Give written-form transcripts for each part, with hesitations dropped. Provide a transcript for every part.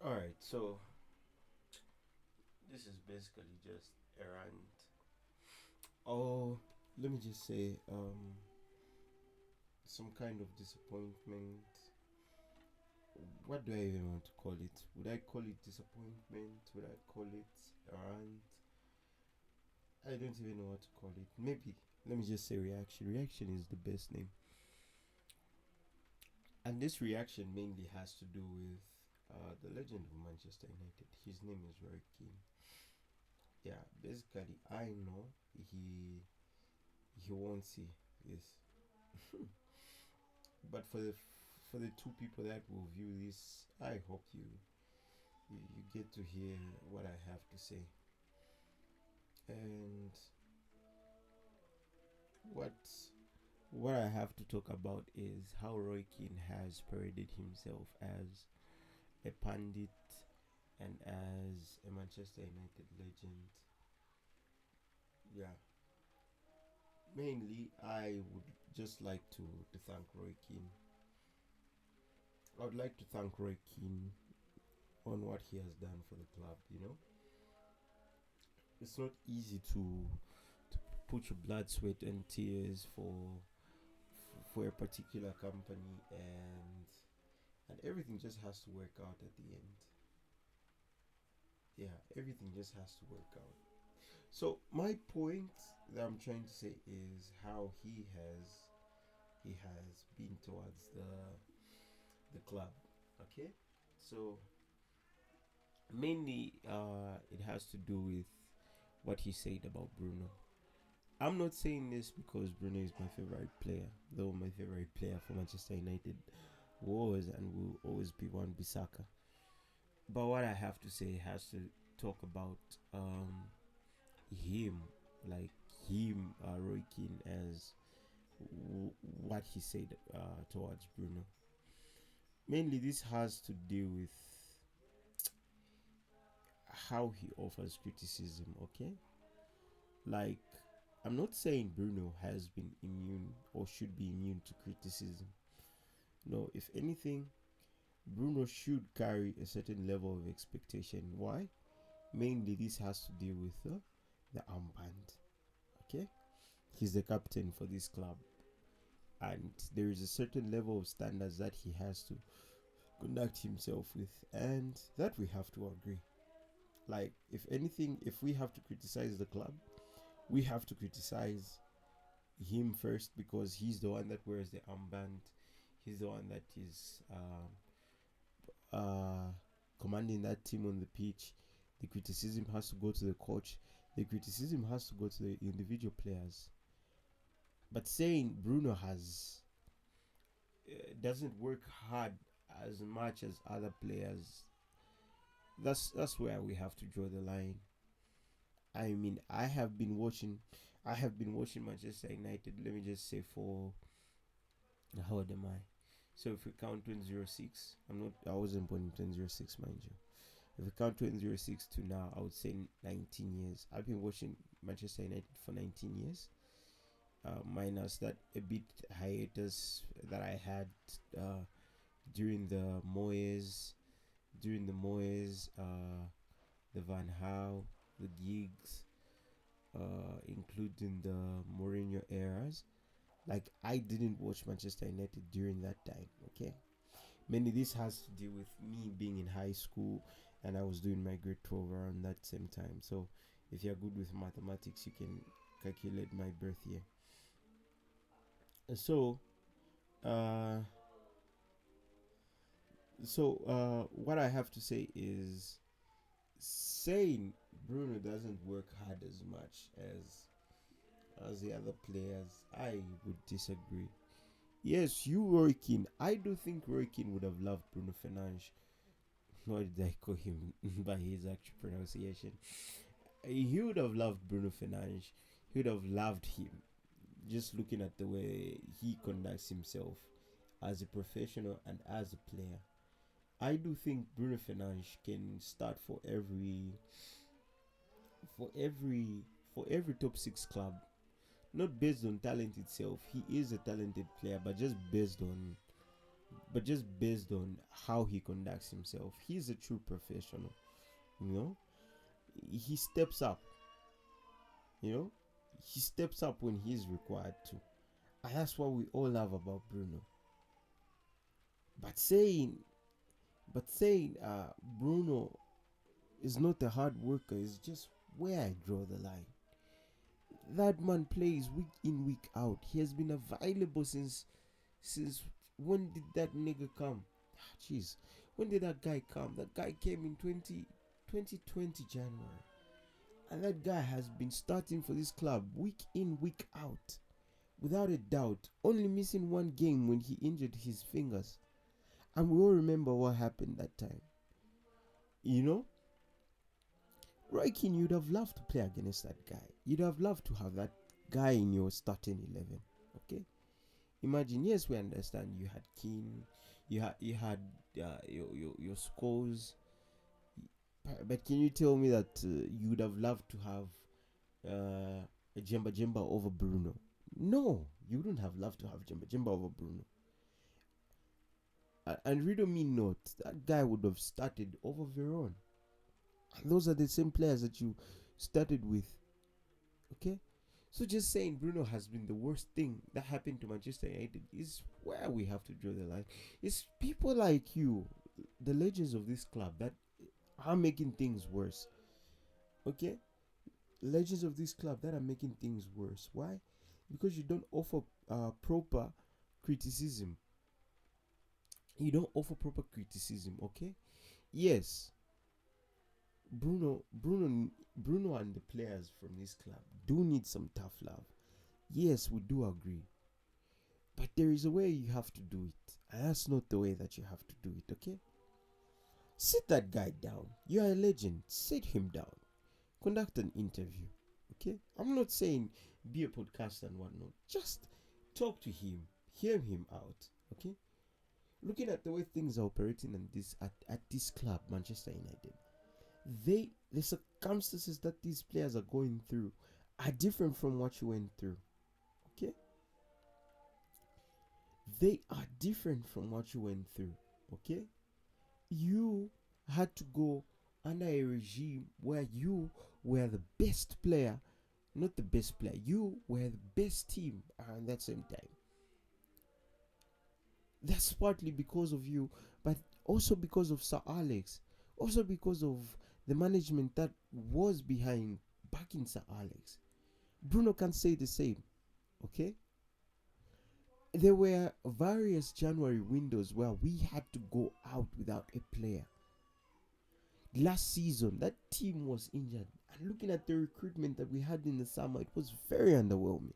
All right, so this is basically just a rant. Oh, let me just say, some kind of disappointment. What do I even want to call it? Would I call it disappointment? Would I call it a rant? I don't even know what to call it. Maybe let me just say reaction. Reaction is the best name, and this reaction mainly has to do with the legend of Manchester United. His name is Roy Keane. Yeah, basically, I know he won't see this. But for the two people that will view this, I hope you get to hear what I have to say. And what what I have to talk about is how Roy Keane has paraded himself as a pundit and as a Manchester United legend. Yeah, mainly I would just like to thank Roy Keane. I would like to thank Roy Keane on what he has done for the club. It's not easy to put your blood, sweat, and tears for a particular company, and everything just has to work out at the end. Yeah, everything just has to work out. So my point that I'm trying to say is how he has been towards the club. Okay, so mainly it has to do with what he said about Bruno. I'm not saying this because Bruno is my favorite player, though my favorite player for Manchester United was and will always be Wan Bissaka. But what I have to say has to talk about him, like him, Roy Keane, as what he said towards Bruno. Mainly, this has to do with how he offers criticism. Okay, like I'm not saying Bruno has been immune or should be immune to criticism. No, if anything, Bruno should carry a certain level of expectation. Why? Mainly, this has to do with the armband. Okay, he's the captain for this club, and there is a certain level of standards that he has to conduct himself with, and that we have to agree. Like, if anything, if we have to criticize the club, we have to criticize him first because he's the one that wears the armband. He's the one that is commanding that team on the pitch. The criticism has to go to the coach. The criticism has to go to the individual players. But saying Bruno has doesn't work hard as much as other players, that's where we have to draw the line. I mean, I have been watching Manchester United. Let me just say for how old am I? So if we count 2006, I wasn't born in 2006, mind you. If we count 2006 to now, I would say 19 years. I've been watching Manchester United for 19 years. Minus that a bit hiatus that I had uh, during the Moyes, the Van Gaal, the Giggs, including the Mourinho eras. Like I didn't watch Manchester United during that time. Okay, mainly this has to do with me being in high school and I was doing my grade 12 around that same time. So if you're good with mathematics, you can calculate my birth year. So, uh, what I have to say is saying Bruno doesn't work hard as much as the other players. I would disagree. Yes, you Roy Keane. I do think Roy Keane would have loved Bruno Fernandes. What did I call him by his actual pronunciation? He would have loved Bruno Fernandes. He would have loved him. Just looking at the way he conducts himself as a professional and as a player. I do think Bruno Fernandes can start for every for every top six club. Not based on talent itself. He is a talented player, but just but just based on how he conducts himself, he's a true professional. You know, he steps up. You know, he steps up when he's required to, and that's what we all love about Bruno. But saying, Bruno is not a hard worker is just where I draw the line. That man plays week in, week out. He has been available since when did that nigga come? Jeez, when did that guy come? That guy came in 2020 January. And that guy has been starting for this club week in, week out. Without a doubt. Only missing one game when he injured his fingers. And we all remember what happened that time. You know? Roy Keane, you'd have loved to play against that guy. You'd have loved to have that guy in your starting 11. Okay? Imagine, yes, we understand you had Keane, you had your scores, but can you tell me that you would have loved to have a Jemba over Bruno? No, you wouldn't have loved to have Jemba over Bruno. And read me not, that guy would have started over Veron. And those are the same players that you started with. Okay? So just saying Bruno has been the worst thing that happened to Manchester United is where we have to draw the line. It's people like you, the legends of this club, that are making things worse. Okay? Legends of this club that are making things worse. Why? Because you don't offer proper criticism. You don't offer proper criticism, okay? Yes, Bruno and the players from this club do need some tough love. Yes, we do agree. But there is a way you have to do it. And that's not the way that you have to do it, okay? Sit that guy down. You are a legend. Sit him down. Conduct an interview, okay? I'm not saying be a podcaster and whatnot. Just talk to him. Hear him out, okay? Looking at the way things are operating at this club, Manchester United, the circumstances that these players are going through are different from what you went through. Okay? They are different from what you went through. Okay? You had to go under a regime where you were the best player, not the best player. You were the best team around that same time. That's partly because of you, but also because of Sir Alex. Also because of the management that was behind backing Sir Alex. Bruno can say the same. Okay? There were various January windows where we had to go out without a player. Last season, that team was injured. And looking at the recruitment that we had in the summer, it was very underwhelming.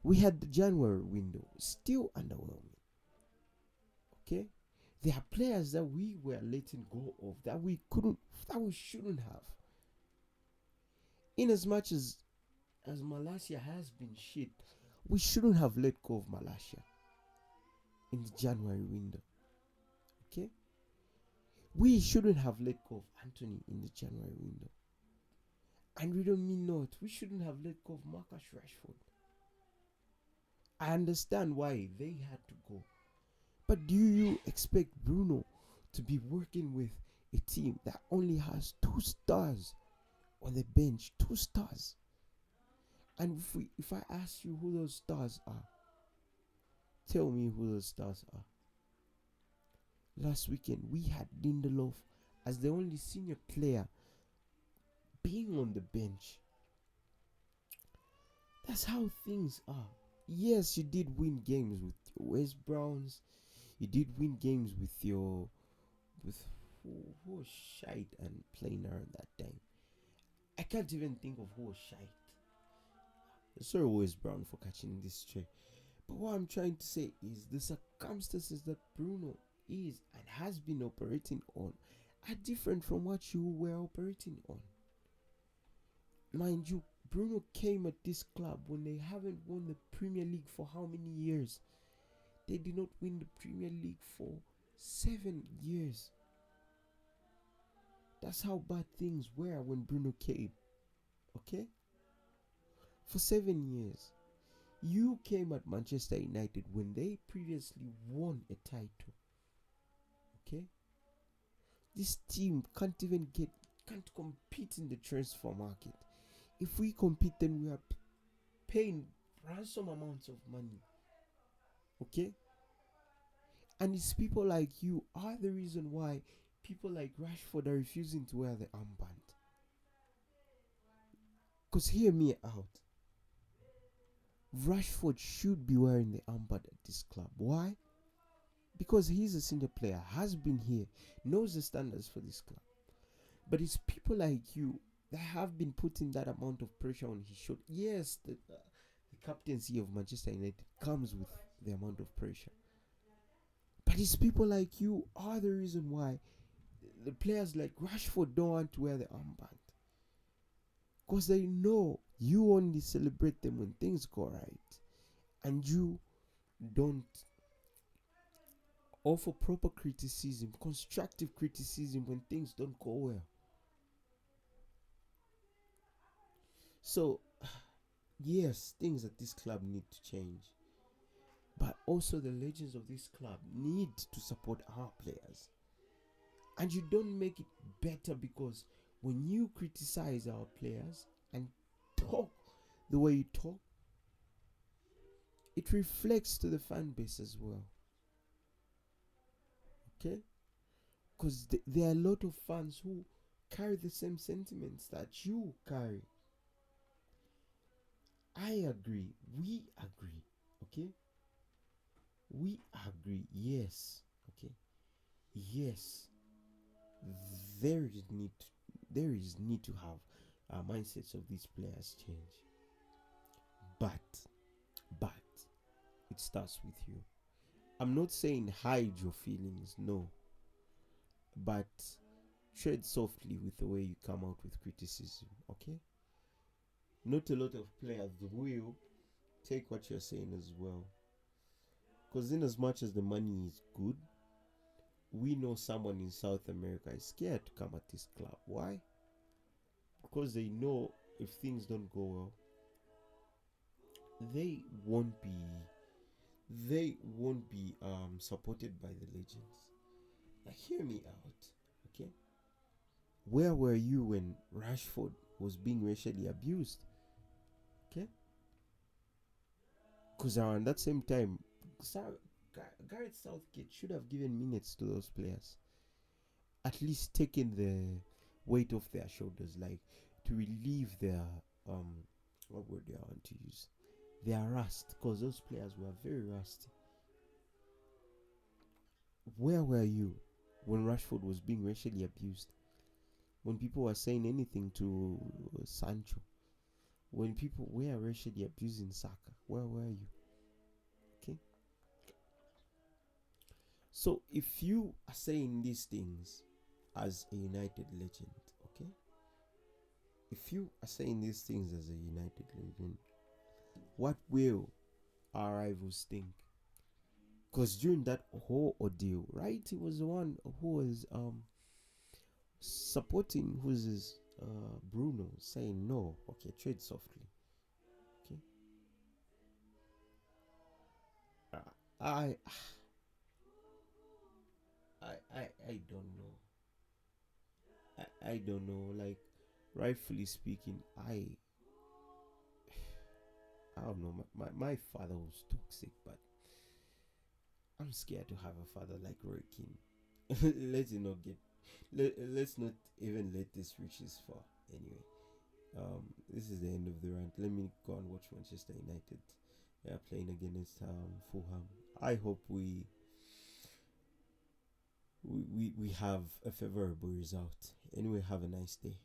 We had the January window, still underwhelming. Okay? There are players that we were letting go of that we shouldn't have. In as much as Malaysia has been shit, we shouldn't have let go of Malaysia in the January window. Okay? We shouldn't have let go of Anthony in the January window. And we don't mean not. We shouldn't have let go of Marcus Rashford. I understand why they had to go. But do you expect Bruno to be working with a team that only has 2 stars on the bench? 2 stars. And if I ask you who those stars are, tell me who those stars are. Last weekend, we had Lindelof as the only senior player being on the bench. That's how things are. Yes, you did win games with your West Browns. You did win games with who was shite and playing around that time. I can't even think of who was shite. Sorry, West Brown, for catching this straight. But what I'm trying to say is the circumstances that Bruno is and has been operating on are different from what you were operating on. Mind you, Bruno came at this club when they haven't won the Premier League for how many years? They did not win the Premier League for 7 years. That's how bad things were when Bruno came. Okay? For 7 years. You came at Manchester United when they previously won a title. Okay? This team can't compete in the transfer market. If we compete, then we are paying ransom amounts of money. Okay? And it's people like you are the reason why people like Rashford are refusing to wear the armband. Because hear me out. Rashford should be wearing the armband at this club. Why? Because he's a senior player, has been here, knows the standards for this club. But it's people like you that have been putting that amount of pressure on his shoulder. Yes, the captaincy of Manchester United comes with the amount of pressure. But it's people like you are the reason why the players like Rashford don't want to wear the armband. Because they know you only celebrate them when things go right. And you don't offer proper criticism, constructive criticism when things don't go well. So, yes, things at this club need to change. But also the legends of this club need to support our players. And you don't make it better because when you criticize our players and talk the way you talk, it reflects to the fan base as well. Okay? Because there are a lot of fans who carry the same sentiments that you carry. I agree. We agree. Okay? We agree. Yes. Okay? Yes. There is need to have mindsets of these players change. But it starts with you. I'm not saying hide your feelings, no. But tread softly with the way you come out with criticism, okay? Not a lot of players will take what you're saying as well. Because in as much as the money is good, we know someone in South America is scared to come at this club. Why? Because they know if things don't go well, they won't be supported by the legends. Now hear me out, okay? Where were you when Rashford was being racially abused? Okay? Because around that same time, Gareth Southgate should have given minutes to those players. At least taking the weight off their shoulders, like to relieve their what word they want to use? Their rust, because those players were very rusty. Where were you when Rashford was being racially abused? When people were saying anything to Sancho? When people were racially abusing Saka? Where were you? Okay. So if you are saying these things as a United legend, okay? If you are saying these things as a United legend, what will our rivals think? Because during that whole ordeal, right, he was the one who was supporting who's his Bruno, saying no, okay, tread softly. Okay. I I don't know. I don't know. Like, rightfully speaking, I don't know. My father was toxic, but I'm scared to have a father like Roy Keane. Let's not even let this reach this far. Anyway, this is the end of the rant. Let me go and watch Manchester United. They are playing against Fulham. I hope we have a favorable result. Anyway, have a nice day.